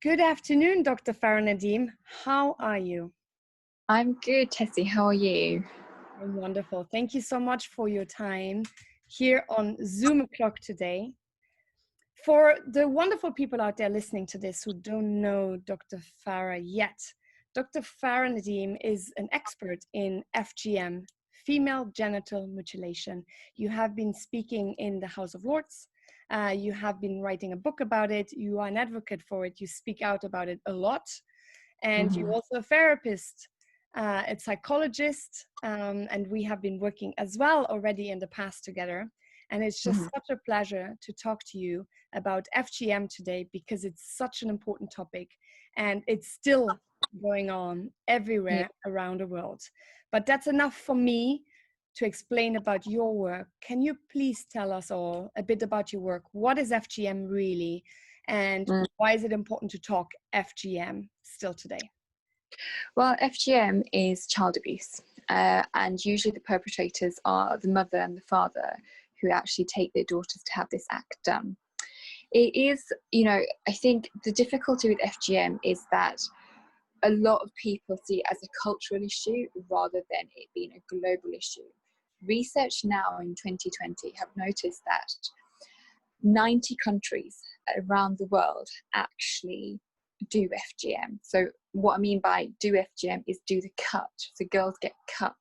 Good afternoon, Dr. Farah Nadeem. How are you? I'm good, Tessy. How are you? I'm wonderful. Thank you so much for your time here on Zoom o'clock today. For the wonderful people out there listening to this who don't know Dr. Farah yet, Dr. Farah Nadeem is an expert in FGM, female genital mutilation. You have been speaking in the House of Lords. You have been writing a book about it. You are an advocate for it. You speak out about it a lot. And you're also a therapist, a psychologist, and we have been working as well already in the past together. And it's just such a pleasure to talk to you about FGM today because it's such an important topic and it's still going on everywhere around the world. But that's enough for me to explain about your work. Can you please tell us all a bit about your work? What is FGM really? And why is it important to talk FGM still today? Well, FGM is child abuse, and usually the perpetrators are the mother and the father who actually take their daughters to have this act done. It is, I think the difficulty with FGM is that a lot of people see it as a cultural issue rather than it being a global issue. Research now in 2020 have noticed that 90 countries around the world actually do FGM. So what I mean by do FGM is do the cut. So girls get cut.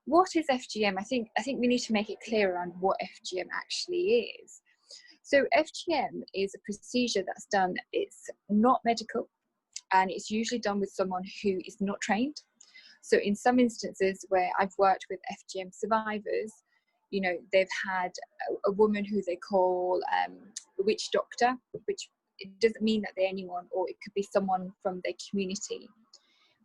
What is FGM? I think we need to make it clear on what FGM actually is. So FGM is a procedure that's done, it's not medical, and it's usually done with someone who is not trained. So in some instances where I've worked with FGM survivors, they've had a woman who they call a witch doctor, which it doesn't mean that they're anyone, or it could be someone from their community.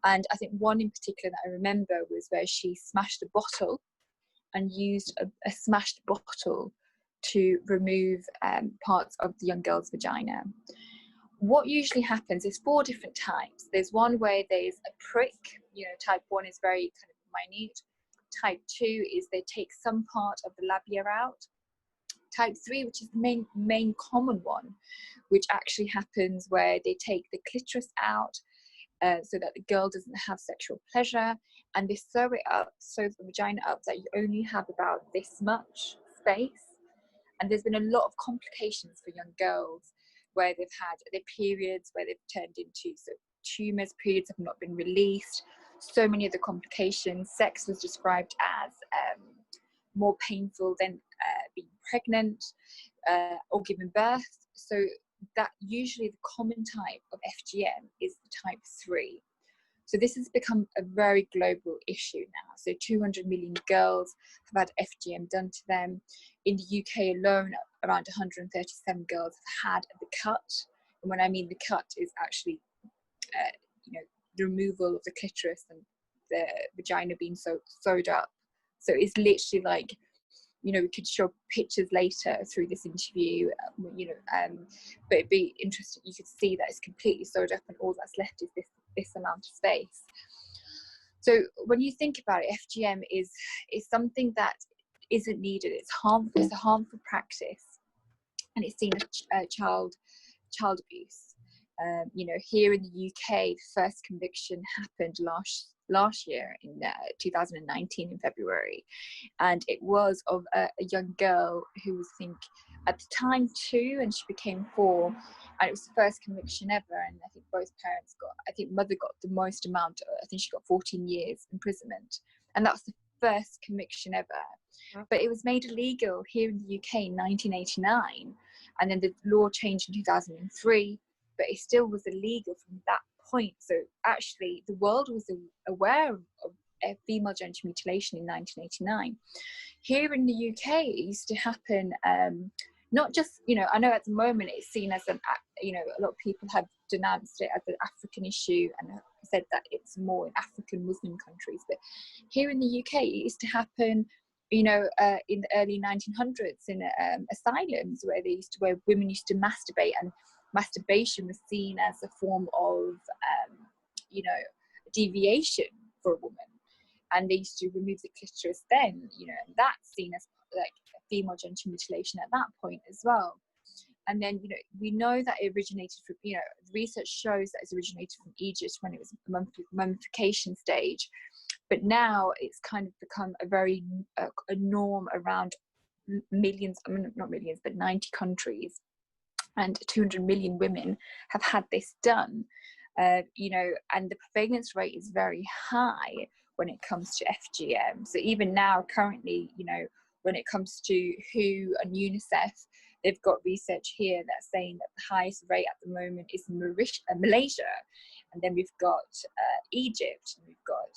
And I think one in particular that I remember was where she smashed a bottle and used a smashed bottle to remove parts of the young girl's vagina. What usually happens is 4 different types. There's one where there's a prick, type 1 is very kind of minute. Type 2 is they take some part of the labia out. Type 3, which is the main common one, which actually happens where they take the clitoris out so that the girl doesn't have sexual pleasure, and they sew it up, sew the vagina up that you only have about this much space. And there's been a lot of complications for young girls where they've had their periods, where they've turned into tumours, periods have not been released, so many of the complications. Sex was described as more painful than being pregnant or giving birth. So that usually the common type of FGM is the type 3. So this has become a very global issue now. So 200 million girls have had FGM done to them. In the UK alone, around 137 girls have had the cut. And when I mean the cut is actually, the removal of the clitoris and the vagina being sewed up. So it's literally like, we could show pictures later through this interview, but it'd be interesting. You could see that it's completely sewed up and all that's left is this amount of space. So when you think about it, FGM is something that isn't needed. It's harmful. It's a harmful practice, and it's seen as child abuse. Here in the UK, the first conviction happened last year in 2019 in February, and it was of a young girl who was, I think, at the time 2, and she became 4, and it was the first conviction ever. And I think both parents mother got the most amount. I think she got 14 years imprisonment, and that was the first conviction ever. But it was made illegal here in the UK in 1989, and then the law changed in 2003. But it still was illegal from that point. So actually, the world was aware of female genital mutilation in 1989. Here in the UK, it used to happen. Not just, I know at the moment it's seen as a lot of people have denounced it as an African issue and said that it's more in African Muslim countries. But here in the UK, it used to happen, in the early 1900s in asylums where women used to masturbate, and masturbation was seen as a form of, deviation for a woman. And they used to remove the clitoris then, and that's seen as like female genital mutilation at that point as well. And then, we know that it originated from, research shows that it's originated from Egypt when it was mummification stage. But now it's kind of become a norm around millions, I mean, not millions, but 90 countries, and 200 million women have had this done. And the prevalence rate is very high when it comes to FGM. So even now, currently, when it comes to WHO and UNICEF, they've got research here that's saying that the highest rate at the moment is Malaysia, and then we've got Egypt, and we've got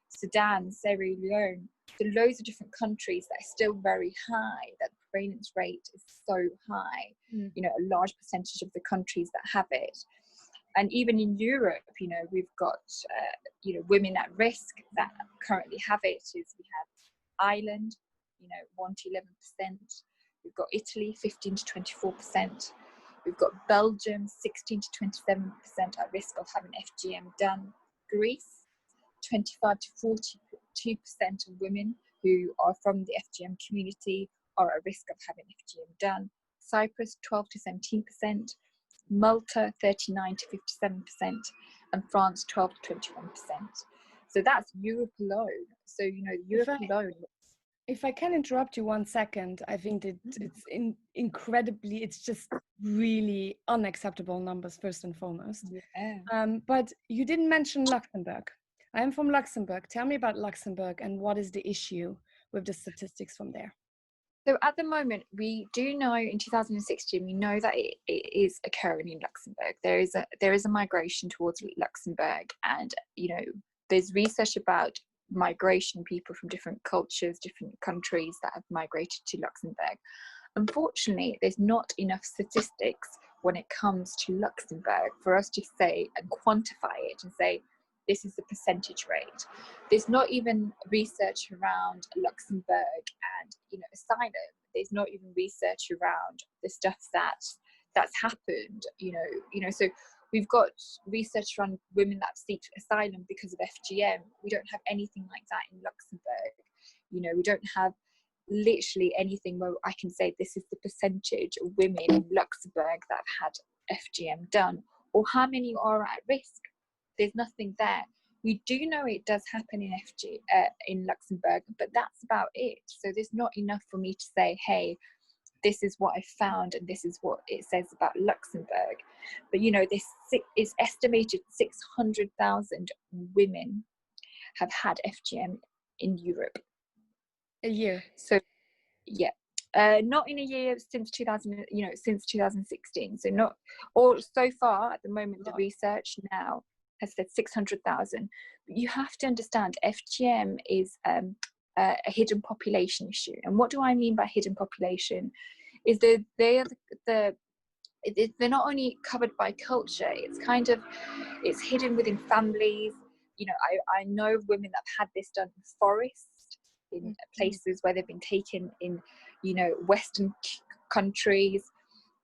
Sudan, Sierra Leone. So loads of different countries that are still very high, that the prevalence rate is so high, a large percentage of the countries that have it. And even in Europe, we've got, women at risk that currently have it. We have Ireland, 1 to 11%. We've got Italy, 15 to 24%. We've got Belgium, 16 to 27% at risk of having FGM done. Greece, 25 to 42% of women who are from the FGM community are at risk of having FGM done. Cyprus, 12 to 17%. Malta, 39 to 57%. And France, 12 to 21%. So that's Europe alone. So, Europe alone. If I can interrupt you 1 second, I think that it's incredibly, it's just really unacceptable numbers, first and foremost. Yeah. But you didn't mention Luxembourg. I am from Luxembourg. Tell me about Luxembourg and what is the issue with the statistics from there? So at the moment, we do know in 2016, we know that it is occurring in Luxembourg. There is a migration towards Luxembourg, and there's research about migration, people from different cultures, different countries that have migrated to Luxembourg. Unfortunately, there's not enough statistics when it comes to Luxembourg for us to say and quantify it and say this is the percentage rate. There's not even research around Luxembourg and asylum. There's not even research around the stuff that's happened. So we've got research around women that seek asylum because of FGM. We don't have anything like that in Luxembourg. We don't have literally anything where I can say this is the percentage of women in Luxembourg that have had FGM done, or how many are at risk. There's nothing there. We do know it does happen in Luxembourg, but that's about it. So there's not enough for me to say, hey, this is what I found and this is what it says about Luxembourg. But this is estimated 600,000 women have had FGM in Europe. A year. So yeah, not in a year since 2016. So not, or so far at the moment, the research now has said 600,000. But you have to understand, FGM is a hidden population issue. And what do I mean by hidden population? Is that they're not only covered by culture, it's hidden within families. I know women that have had this done in forests, in places where they've been taken in, Western countries,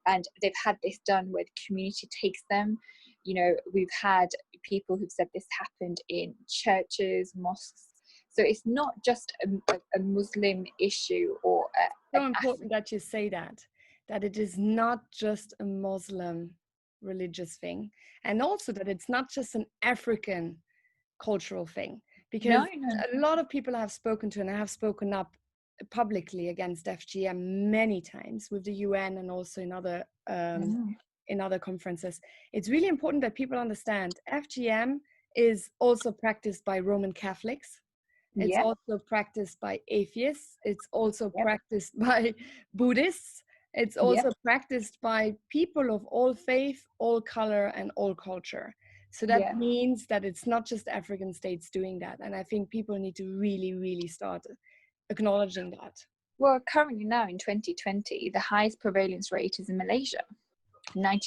and they've had this done where the community takes them. We've had people who've said this happened in churches, mosques. So it's not just a Muslim issue or so important that you say that it is not just a Muslim religious thing, and also that it's not just an African cultural thing, because a lot of people I have spoken to, and I have spoken up publicly against FGM many times with the UN and also in other conferences. It's really important that people understand FGM is also practiced by Roman Catholics. It's also practiced by atheists. It's also practiced by Buddhists. It's also practiced by people of all faith, all color, and all culture. So that means that it's not just African states doing that. And I think people need to really, really start acknowledging that. Well, currently now in 2020, the highest prevalence rate is in Malaysia, 90%.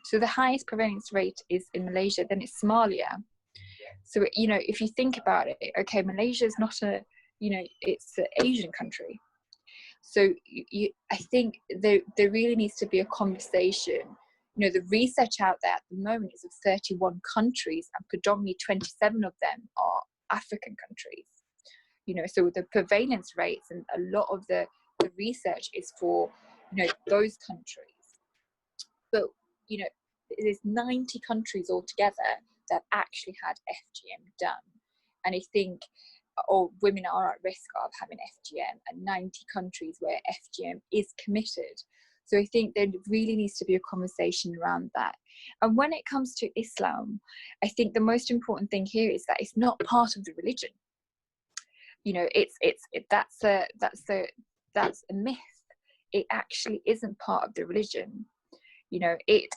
So the highest prevalence rate is in Malaysia, then it's Somalia. So, if you think about it, okay, Malaysia is not it's an Asian country. So I think there really needs to be a conversation. The research out there at the moment is of 31 countries, and predominantly 27 of them are African countries. So the prevalence rates and a lot of the research is for, those countries. But, there's 90 countries altogether that actually had FGM done. And I think, or women are at risk of having FGM, and 90 countries where FGM is committed. So I think there really needs to be a conversation around that. And when it comes to Islam, I think the most important thing here is that it's not part of the religion. That's a myth. It actually isn't part of the religion. It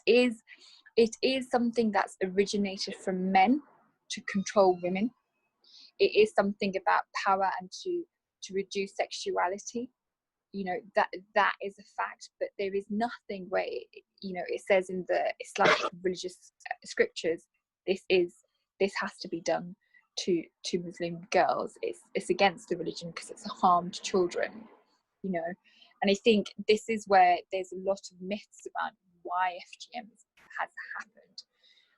is something that's originated from men to control women. It is something about power and to reduce sexuality. That is a fact, but there is nothing where it says in the Islamic religious scriptures this has to be done to Muslim girls. It's against the religion because it's a harm to children. And I think this is where there's a lot of myths about why FGM has happened.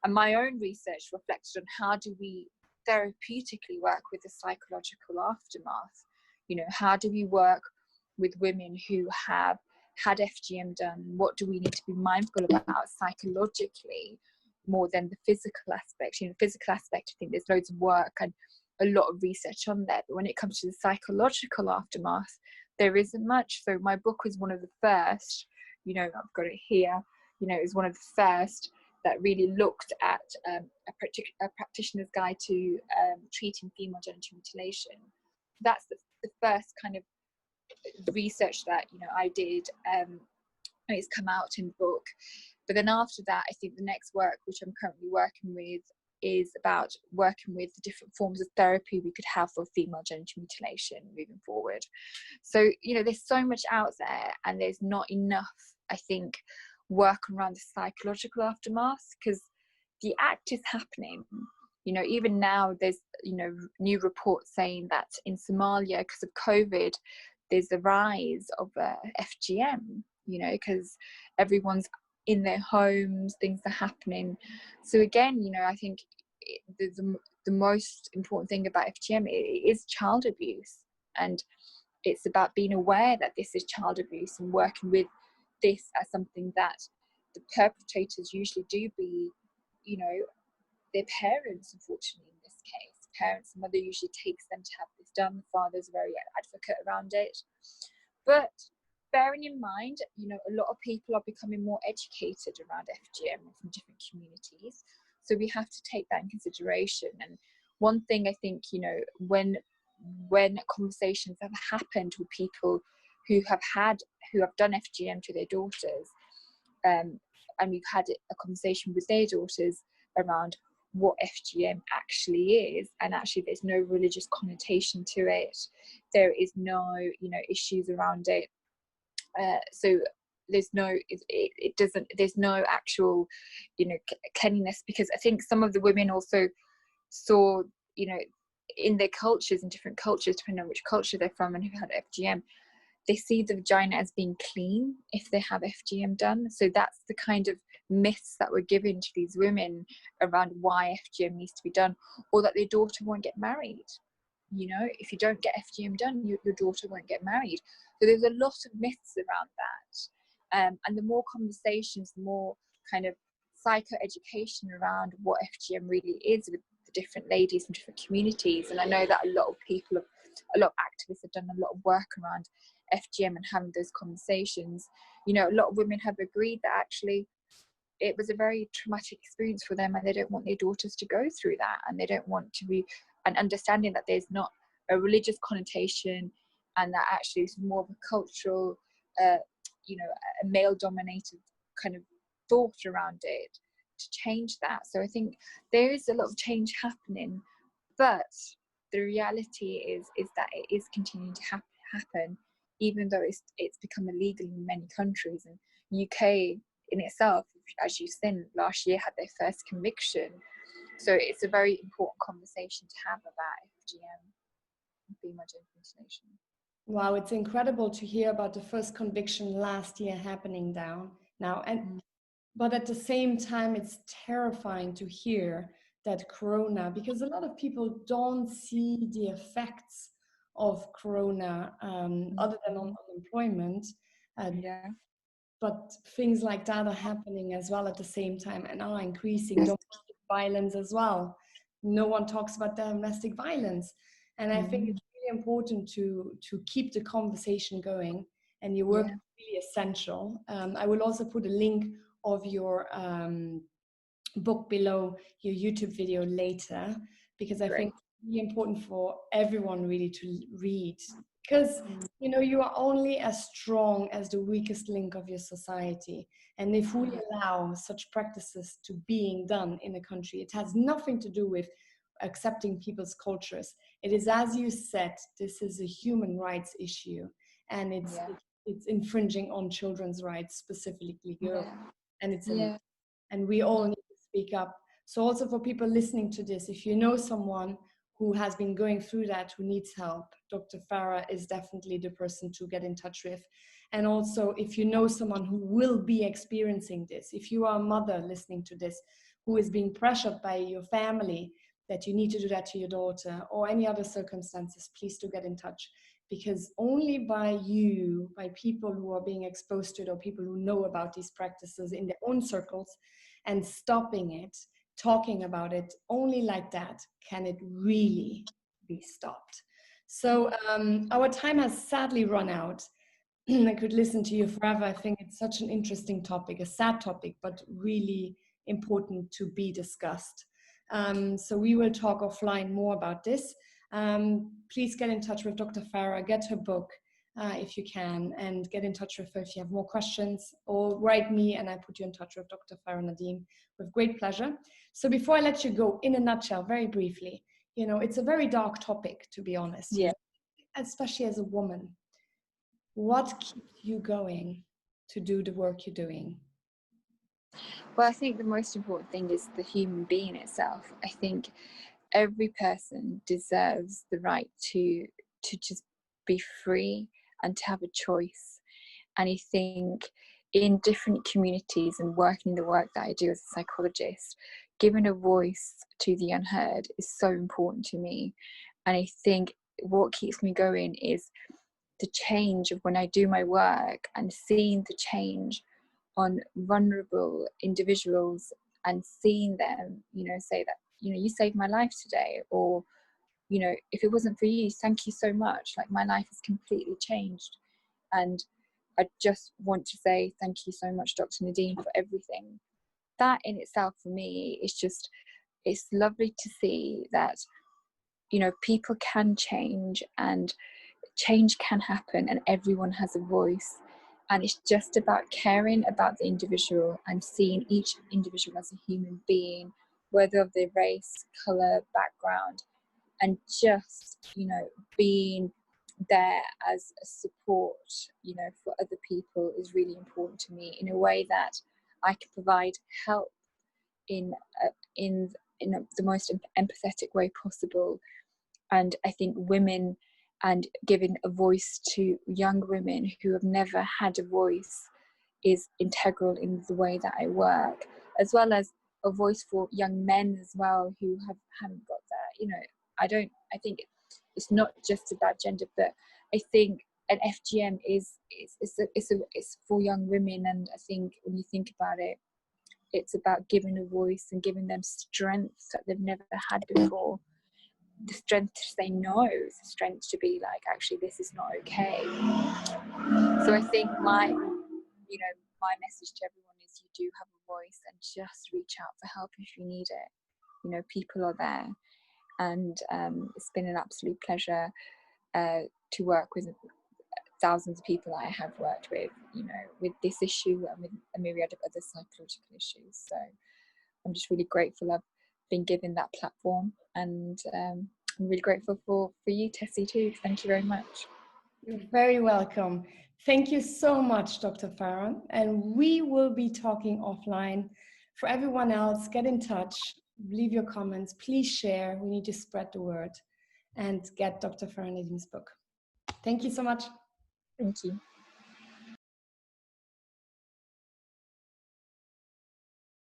And my own research reflected on how do we therapeutically work with the psychological aftermath. How do we work with women who have had FGM done? What do we need to be mindful about psychologically more than the physical aspect? Physical aspect, I think there's loads of work and a lot of research on that. But when it comes to the psychological aftermath, there isn't much. So my book was one of the first, I've got it here, it was one of the first that really looked at a practitioner's guide to treating female genital mutilation. That's the first kind of research that I did. It's come out in the book. But then after that, I think the next work, which I'm currently working with, is about working with the different forms of therapy we could have for female genital mutilation moving forward. So, there's so much out there, and there's not enough, I think, work around the psychological aftermath, because the act is happening. Even now there's, new reports saying that in Somalia, because of COVID, there's a rise of FGM, because everyone's in their homes, things are happening. So again, I think the most important thing about FGM is child abuse, and it's about being aware that this is child abuse and working with this as something that the perpetrators usually do be, their parents, unfortunately, in this case. Parents, the mother usually takes them to have this done. The father's very advocate around it. But bearing in mind, a lot of people are becoming more educated around FGM from different communities. So we have to take that in consideration. And one thing I think, when conversations have happened with people who have done FGM to their daughters, and we've had a conversation with their daughters around what FGM actually is, and actually there's no religious connotation to it. There is no, issues around it. So there's no, there's no actual, cleanliness, because I think some of the women also saw, in their cultures, in different cultures, depending on which culture they're from and who had FGM, they see the vagina as being clean if they have FGM done. So that's the kind of myths that were given to these women around why FGM needs to be done, or that their daughter won't get married. If you don't get FGM done, your daughter won't get married. So there's a lot of myths around that. And the more conversations, the more kind of psychoeducation around what FGM really is with the different ladies from different communities. And I know that a lot of activists have done a lot of work around FGM and having those conversations. A lot of women have agreed that actually it was a very traumatic experience for them, and they don't want their daughters to go through that, and they don't want to be, and understanding that there's not a religious connotation, and that actually it's more of a cultural, a male dominated kind of thought around it, to change that. So I think there is a lot of change happening, but the reality is that it is continuing to happen, even though it's become illegal in many countries. And UK in itself, as you've seen, last year had their first conviction. So it's a very important conversation to have about FGM and female genital mutilation. Wow, it's incredible to hear about the first conviction last year happening now. But at the same time, it's terrifying to hear that Corona, because a lot of people don't see the effects of Corona other than on unemployment. Yeah. But things like that are happening as well at the same time and are increasing. Domestic violence as well. No one talks about domestic violence. And I think it's really important to keep the conversation going, and your work is really essential. I will also put a link of your book below your YouTube video later, because I think it's really important for everyone really to read, because you know, you are only as strong as the weakest link of your society. And if we allow such practices to being done in a country, it has nothing to do with accepting people's cultures. It is, as you said, this is a human rights issue, and it's infringing on children's rights, specifically girls. And it's and we all need to speak up. So also for people listening to this, if you know someone who has been going through that, who needs help, Dr. Farah is definitely the person to get in touch with. And also, if you know someone who will be experiencing this, if you are a mother listening to this, who is being pressured by your family that you need to do that to your daughter, or any other circumstances, please do get in touch. Because only by people who are being exposed to it, or people who know about these practices in their own circles, and stopping it, talking about it, only like that can it really be stopped. So our time has sadly run out. I could listen to you forever. I think it's such an interesting topic, a sad topic, but really important to be discussed. So we will talk offline more about this. Please get in touch with Dr. Farah, get her book if you can, and get in touch with her if you have more questions, or write me and I put you in touch with Dr. Farah Nadeem with great pleasure. So before I let you go, in a nutshell, very briefly, you know, it's a very dark topic, to be honest, you know, especially as a woman. What keeps you going to do the work you're doing? Well, I think the most important thing is the human being itself. I think every person deserves the right to just be free and to have a choice. And I think in different communities and working the work that I do as a psychologist, giving a voice to the unheard is so important to me. And I think what keeps me going is the change of when I do my work and seeing the change on vulnerable individuals, and seeing them, you know, say that, you know, you saved my life today, or, you know, if it wasn't for you, thank you so much, like my life has completely changed. And I just want to say thank you so much, Dr. Nadeem, for everything. That in itself for me is just, it's lovely to see that, you know, people can change and change can happen and everyone has a voice. And it's just about caring about the individual and seeing each individual as a human being, whether of their race, colour, background, and just, you know, being there as a support, you know, for other people is really important to me, in a way that I can provide help in the most empathetic way possible. And I think women, and giving a voice to young women who have never had a voice, is integral in the way that I work, as well as a voice for young men as well who haven't got that. You know, I think it's not just about gender, but I think an FGM is for young women. And I think when you think about it, it's about giving a voice and giving them strength that they've never had before. The strength to say no, the strength to be like, actually, this is not okay. So I think my message to everyone is, you do have a voice, and just reach out for help if you need it. You know, people are there. And it's been an absolute pleasure to work with thousands of people I have worked with, you know, with this issue and with a myriad of other psychological issues. So I'm just really grateful I've been given that platform, and I'm really grateful for you, Tessy, too. Thank you very much. You're very welcome. Thank you so much, Dr. Farah. And we will be talking offline. For everyone else, get in touch, leave your comments, please share. We need to spread the word and get Dr. Farah Nadeem's book. Thank you so much. Thank you.